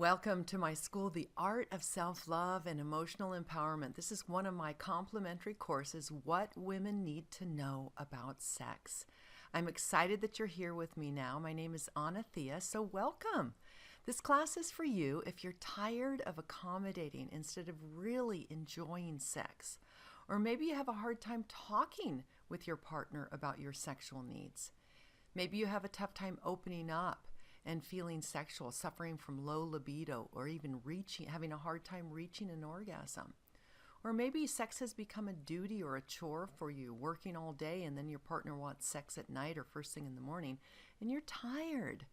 Welcome to my school, The Art of Self-Love and Emotional Empowerment. This is one of my complimentary courses, What Women Need to Know About Sex. I'm excited that you're here with me now. My name is Thea, so welcome. This class is for you if you're tired of accommodating instead of really enjoying sex. Or maybe you have a hard time talking with your partner about your sexual needs. Maybe you have a tough time opening up and feeling sexual, suffering from low libido, or even having a hard time reaching an orgasm. Or maybe sex has become a duty or a chore for you, working all day and then your partner wants sex at night or first thing in the morning, and you're tired.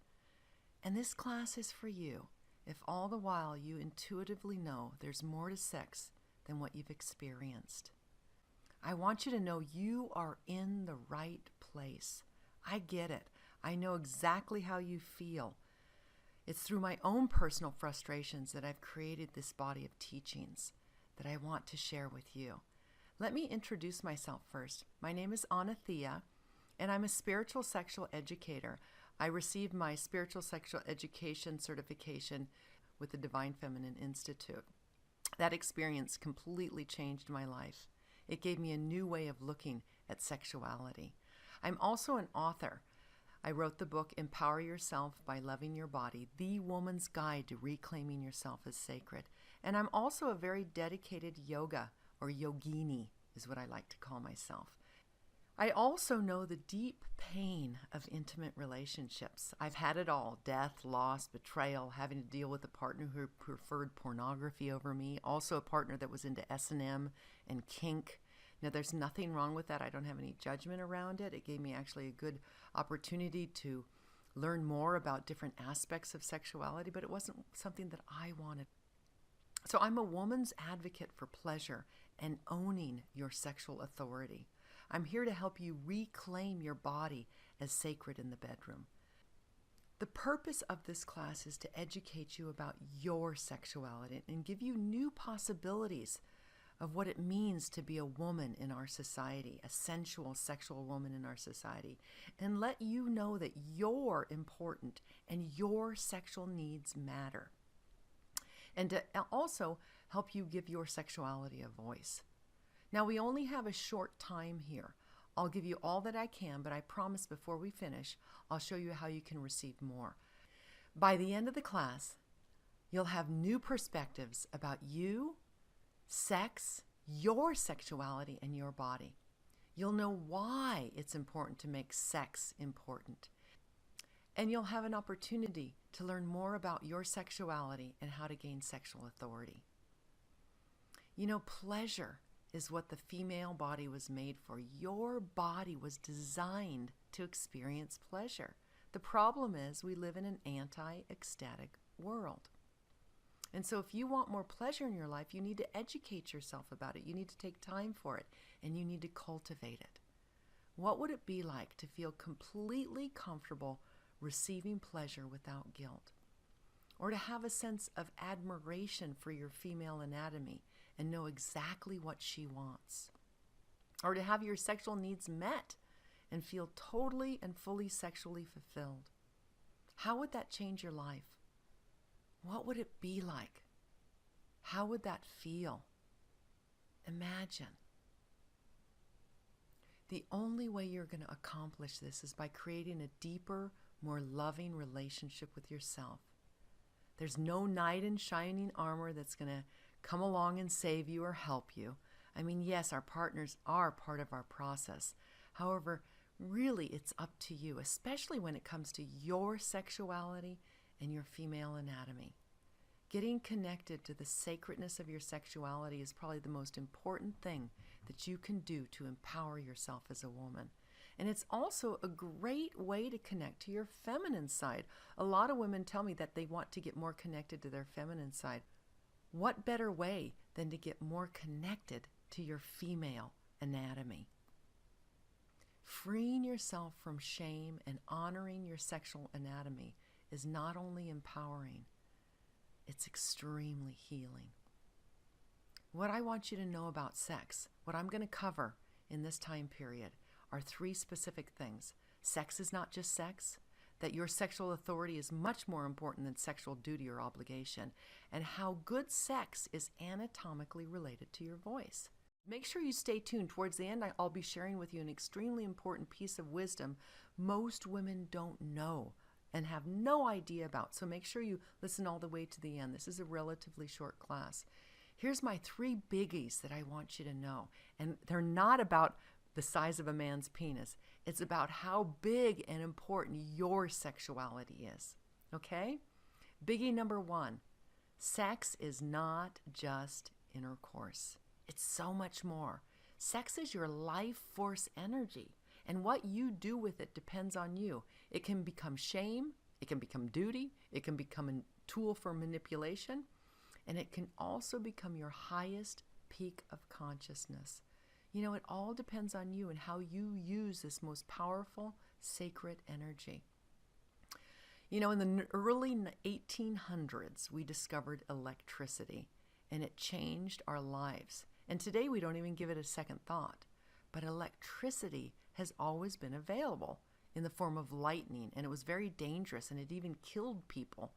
And this class is for you if all the while you intuitively know there's more to sex than what you've experienced. I want you to know you are in the right place. I get it. I know exactly how you feel. It's through my own personal frustrations that I've created this body of teachings that I want to share with you. Let me introduce myself first. My name is Thea, and I'm a spiritual sexual educator. I received my spiritual sexual education certification with the Divine Feminine Institute. That experience completely changed my life. It gave me a new way of looking at sexuality. I'm also an author. I wrote the book, Empower Yourself by Loving Your Body, The Woman's Guide to Reclaiming Yourself as Sacred. And I'm also a very dedicated yoga, or yogini is what I like to call myself. I also know the deep pain of intimate relationships. I've had it all: death, loss, betrayal, having to deal with a partner who preferred pornography over me, also a partner that was into S&M and kink. Now, there's nothing wrong with that. I don't have any judgment around it. It gave me actually a good opportunity to learn more about different aspects of sexuality, but it wasn't something that I wanted. So I'm a woman's advocate for pleasure and owning your sexual authority. I'm here to help you reclaim your body as sacred in the bedroom. The purpose of this class is to educate you about your sexuality and give you new possibilities of what it means to be a woman in our society, a sensual, sexual woman in our society, and let you know that you're important and your sexual needs matter. And to also help you give your sexuality a voice. Now, we only have a short time here. I'll give you all that I can, but I promise before we finish, I'll show you how you can receive more. By the end of the class, you'll have new perspectives about you, sex, your sexuality, and your body. You'll know why it's important to make sex important. And you'll have an opportunity to learn more about your sexuality and how to gain sexual authority. You know, pleasure is what the female body was made for. Your body was designed to experience pleasure. The problem is we live in an anti-ecstatic world. And so if you want more pleasure in your life, you need to educate yourself about it. You need to take time for it, and you need to cultivate it. What would it be like to feel completely comfortable receiving pleasure without guilt? Or to have a sense of admiration for your female anatomy and know exactly what she wants? Or to have your sexual needs met and feel totally and fully sexually fulfilled? How would that change your life? What would it be like? How would that feel? Imagine. The only way you're going to accomplish this is by creating a deeper, more loving relationship with yourself. There's no knight in shining armor that's going to come along and save you or help you. I mean, yes, our partners are part of our process. However, really it's up to you, especially when it comes to your sexuality and your female anatomy. Getting connected to the sacredness of your sexuality is probably the most important thing that you can do to empower yourself as a woman. And it's also a great way to connect to your feminine side. A lot of women tell me that they want to get more connected to their feminine side. What better way than to get more connected to your female anatomy? Freeing yourself from shame and honoring your sexual anatomy is not only empowering, it's extremely healing. What I want you to know about sex, what I'm going to cover in this time period, are 3 specific things. Sex is not just sex. that your sexual authority is much more important than sexual duty or obligation, and how good sex is anatomically related to your voice. Make sure you stay tuned. Towards the end, I'll be sharing with you an extremely important piece of wisdom most women don't know and have no idea about. So make sure you listen all the way to the end. This is a relatively short class. Here's my 3 biggies that I want you to know. And they're not about the size of a man's penis. It's about how big and important your sexuality is. Okay? Biggie number 1, sex is not just intercourse. It's so much more. Sex is your life force energy, and what you do with it depends on you. It can become shame, it can become duty, it can become a tool for manipulation, and it can also become your highest peak of consciousness. You know, it all depends on you and how you use this most powerful, sacred energy. You know, in the early 1800s, we discovered electricity, and it changed our lives. And today we don't even give it a second thought. But electricity has always been available in the form of lightning, and it was very dangerous, and it even killed people.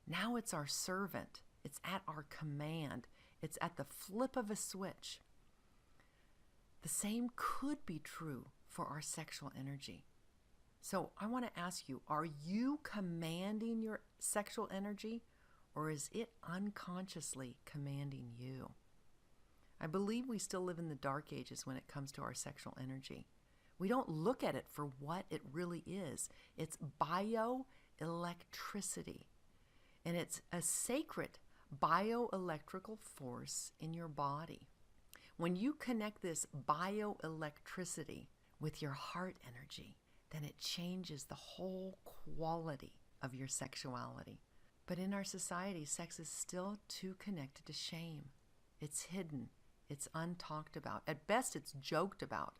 Now it's our servant. It's at our command. It's at the flip of a switch. The same could be true for our sexual energy. So I want to ask you, are you commanding your sexual energy, or is it unconsciously commanding you? I believe we still live in the dark ages when it comes to our sexual energy. We don't look at it for what it really is. It's bioelectricity, and it's a sacred bioelectrical force in your body. When you connect this bioelectricity with your heart energy, then it changes the whole quality of your sexuality. But in our society, sex is still too connected to shame. It's hidden. It's untalked about. At best, it's joked about.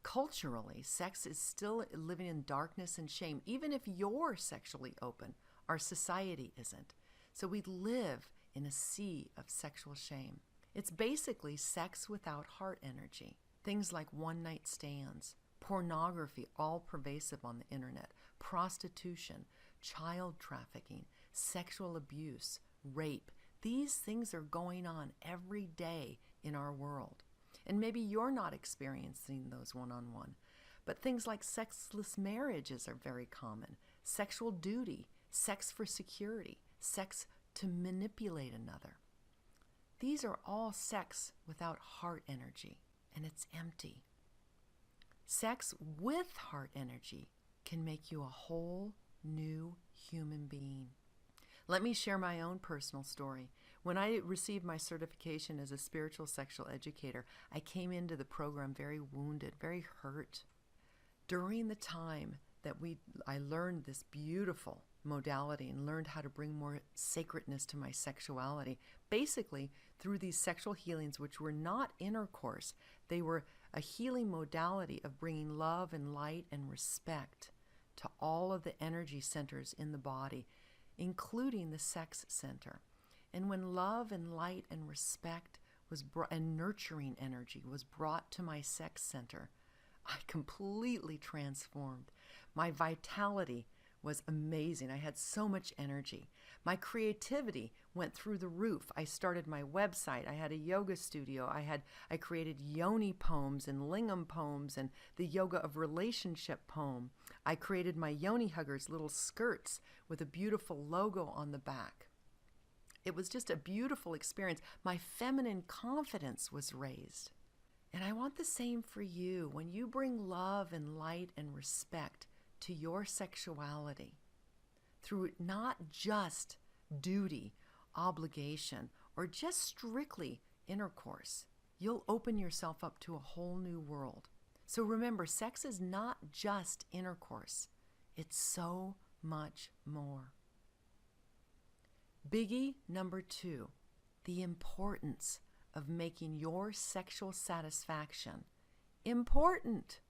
Culturally, sex is still living in darkness and shame. Even if you're sexually open, our society isn't. So we live in a sea of sexual shame. It's basically sex without heart energy. Things like one-night stands, pornography, all pervasive on the internet, prostitution, child trafficking, sexual abuse, rape. These things are going on every day in our world. And maybe you're not experiencing those one-on-one. But things like sexless marriages are very common. Sexual duty, sex for security, sex to manipulate another. These are all sex without heart energy, and it's empty. Sex with heart energy can make you a whole new human being. Let me share my own personal story. When I received my certification as a spiritual sexual educator, I came into the program very wounded, very hurt. During the time that I learned this beautiful modality and learned how to bring more sacredness to my sexuality, basically through these sexual healings, which were not intercourse, they were a healing modality of bringing love and light and respect to all of the energy centers in the body, including the sex center. And when love and light and respect and nurturing energy was brought to my sex center, I completely transformed. My vitality was amazing. I had so much energy. My creativity went through the roof. I started my website. I had a yoga studio. I created yoni poems and lingam poems and the yoga of relationship poem. I created my yoni huggers, little skirts with a beautiful logo on the back. It was just a beautiful experience. My feminine confidence was raised. And I want the same for you. When you bring love and light and respect to your sexuality through not just duty, obligation, or just strictly intercourse, you'll open yourself up to a whole new world. So remember, sex is not just intercourse. It's so much more. Biggie number 2, the importance of making your sexual satisfaction important.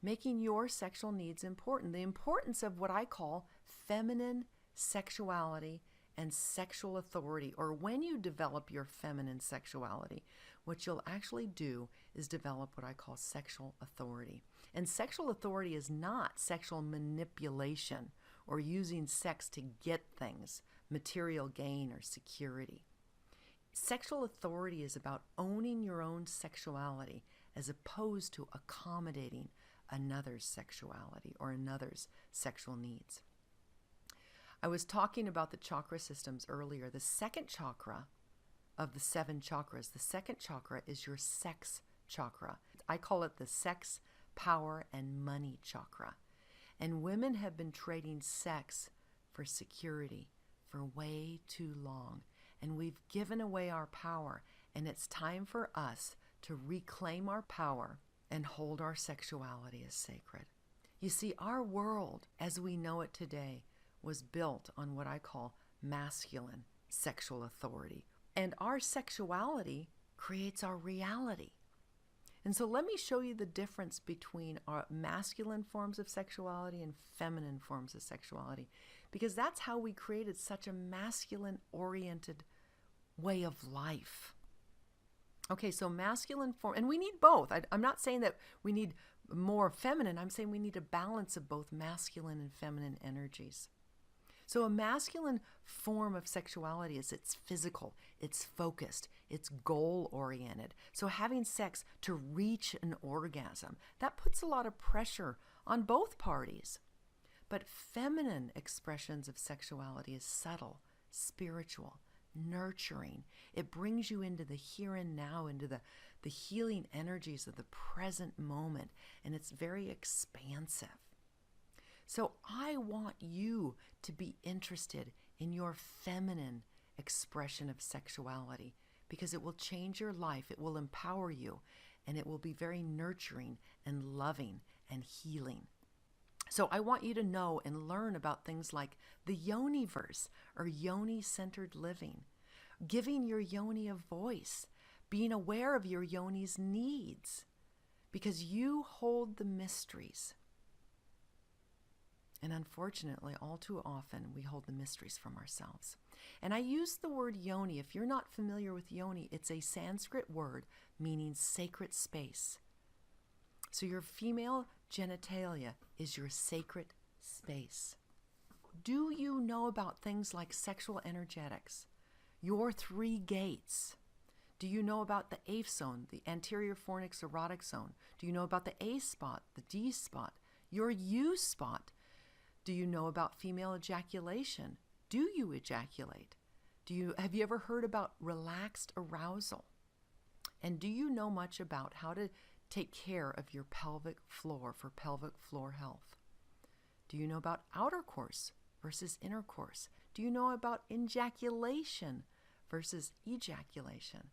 Making your sexual needs important. The importance of what I call feminine sexuality and sexual authority, or when you develop your feminine sexuality, what you'll actually do is develop what I call sexual authority. And sexual authority is not sexual manipulation or using sex to get things, material gain or security. Sexual authority is about owning your own sexuality as opposed to accommodating another's sexuality or another's sexual needs. I was talking about the chakra systems earlier. The second chakra of the 7 chakras, the second chakra is your sex chakra. I call it the sex, power, and money chakra. And women have been trading sex for security for way too long. And we've given away our power. And it's time for us to reclaim our power and hold our sexuality as sacred. You see, our world, as we know it today, was built on what I call masculine sexual authority. And our sexuality creates our reality. And so let me show you the difference between our masculine forms of sexuality and feminine forms of sexuality, because that's how we created such a masculine-oriented way of life. Okay, so masculine form, and we need both. I'm not saying that we need more feminine. I'm saying we need a balance of both masculine and feminine energies. So a masculine form of sexuality is it's physical, it's focused, it's goal-oriented. So having sex to reach an orgasm, that puts a lot of pressure on both parties. But feminine expressions of sexuality is subtle, spiritual, nurturing. It brings you into the here and now, into the healing energies of the present moment, and it's very expansive. So I want you to be interested in your feminine expression of sexuality because it will change your life, it will empower you, and it will be very nurturing and loving and healing. So I want you to know and learn about things like the yoniverse or yoni-centered living, giving your yoni a voice, being aware of your yoni's needs, because you hold the mysteries. And unfortunately, all too often, we hold the mysteries from ourselves. And I use the word yoni. If you're not familiar with yoni, it's a Sanskrit word meaning sacred space. So your female genitalia is your sacred space. Do you know about things like sexual energetics, your 3 gates? Do you know about the AF zone, the anterior fornix erotic zone? Do you know about the A spot, the D spot, your U spot? Do you know about female ejaculation? Do you ejaculate? Have you ever heard about relaxed arousal? And do you know much about how to take care of your pelvic floor for pelvic floor health? Do you know about outer course versus inner course? Do you know about ejaculation versus ejaculation?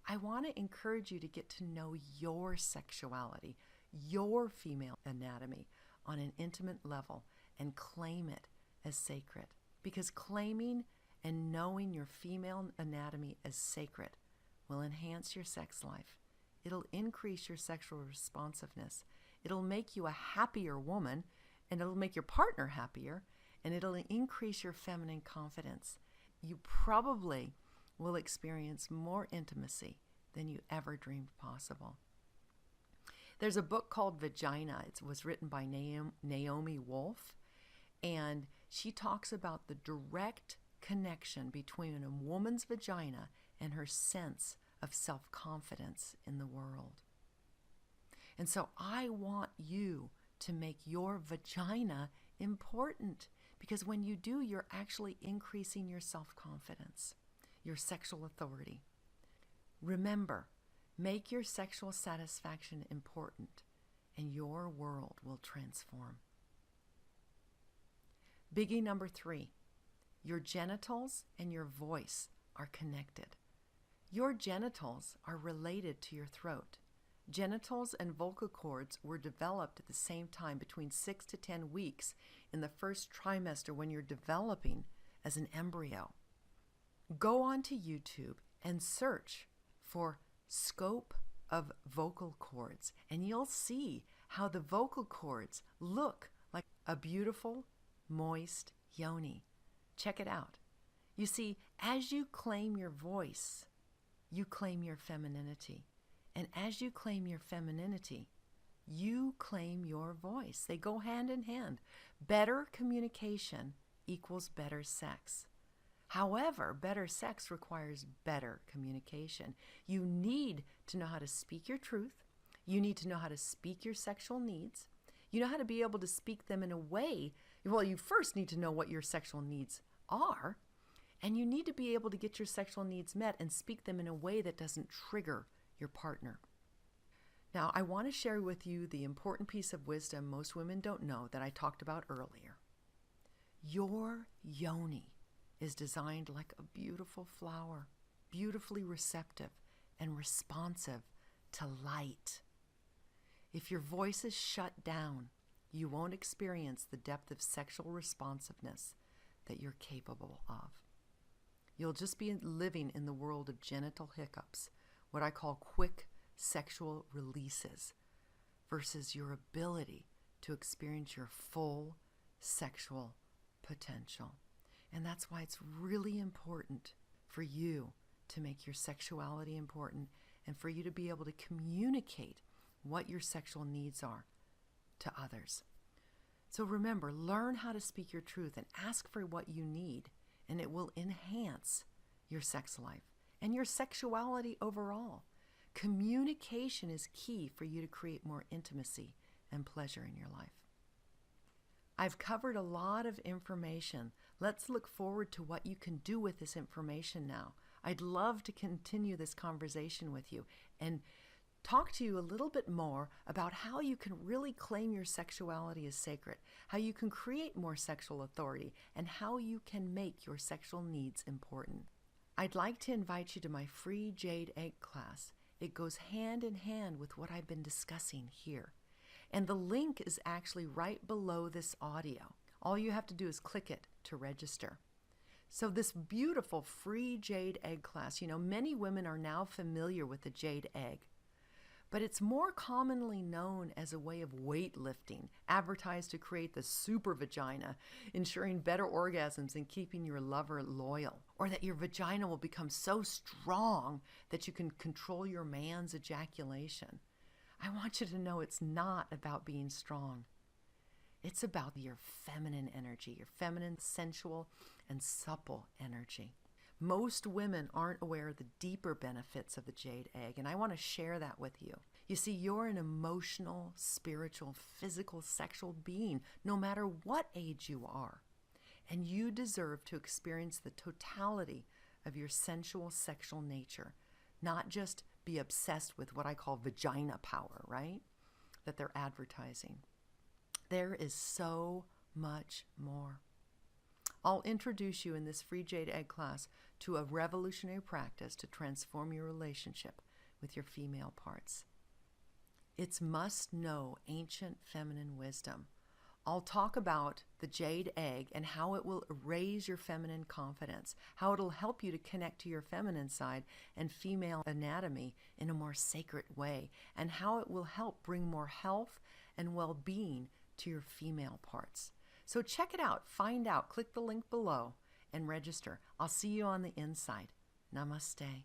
I want to encourage you to get to know your sexuality, your female anatomy on an intimate level, and claim it as sacred. Because claiming and knowing your female anatomy as sacred will enhance your sex life. It'll increase your sexual responsiveness. It'll make you a happier woman, and it'll make your partner happier, and it'll increase your feminine confidence. You probably will experience more intimacy than you ever dreamed possible. There's a book called Vagina. It was written by Naomi Wolf. And she talks about the direct connection between a woman's vagina and her sense of self-confidence in the world. And so I want you to make your vagina important, because when you do, you're actually increasing your self-confidence, your sexual authority. Remember, make your sexual satisfaction important, and your world will transform. Biggie number 3, your genitals and your voice are connected. Your genitals are related to your throat. Genitals and vocal cords were developed at the same time, between 6 to 10 weeks in the first trimester when you're developing as an embryo. Go onto YouTube and search for scope of vocal cords, and you'll see how the vocal cords look like a beautiful, moist yoni. Check it out. You see, as you claim your voice, you claim your femininity. And as you claim your femininity, You claim your voice. They go hand in hand. Better communication equals better sex. However, better sex requires better communication. You need to know how to speak your truth. You need to know how to speak your sexual needs. You know how to be able to speak them in a way, well, you first need to know what your sexual needs are, and you need to be able to get your sexual needs met and speak them in a way that doesn't trigger your partner. Now, I want to share with you the important piece of wisdom most women don't know that I talked about earlier. Your yoni is designed like a beautiful flower, beautifully receptive and responsive to light. If your voice is shut down, you won't experience the depth of sexual responsiveness that you're capable of. You'll just be living in the world of genital hiccups, what I call quick sexual releases, versus your ability to experience your full sexual potential. And that's why it's really important for you to make your sexuality important and for you to be able to communicate what your sexual needs are to others. So remember, learn how to speak your truth and ask for what you need, and it will enhance your sex life and your sexuality overall. Communication is key for you to create more intimacy and pleasure in your life. I've covered a lot of information. Let's look forward to what you can do with this information now. I'd love to continue this conversation with you and talk to you a little bit more about how you can really claim your sexuality as sacred, how you can create more sexual authority, and how you can make your sexual needs important. I'd like to invite you to my free Jade Egg class. It goes hand in hand with what I've been discussing here. And the link is actually right below this audio. All you have to do is click it to register. So this beautiful free Jade Egg class, many women are now familiar with the Jade Egg, but it's more commonly known as a way of weightlifting, advertised to create the super vagina, ensuring better orgasms and keeping your lover loyal, or that your vagina will become so strong that you can control your man's ejaculation. I want you to know it's not about being strong. It's about your feminine energy, your feminine, sensual, and supple energy. Most women aren't aware of the deeper benefits of the Jade Egg, and I want to share that with you. You see, you're an emotional, spiritual, physical, sexual being, no matter what age you are. And you deserve to experience the totality of your sensual, sexual nature, not just be obsessed with what I call vagina power, right? That they're advertising. There is so much more. I'll introduce you in this free Jade Egg class to a revolutionary practice to transform your relationship with your female parts. It's must-know ancient feminine wisdom. I'll talk about the Jade Egg and how it will raise your feminine confidence, how it'll help you to connect to your feminine side and female anatomy in a more sacred way, and how it will help bring more health and well-being to your female parts. So check it out, find out, click the link below and register. I'll see you on the inside. Namaste.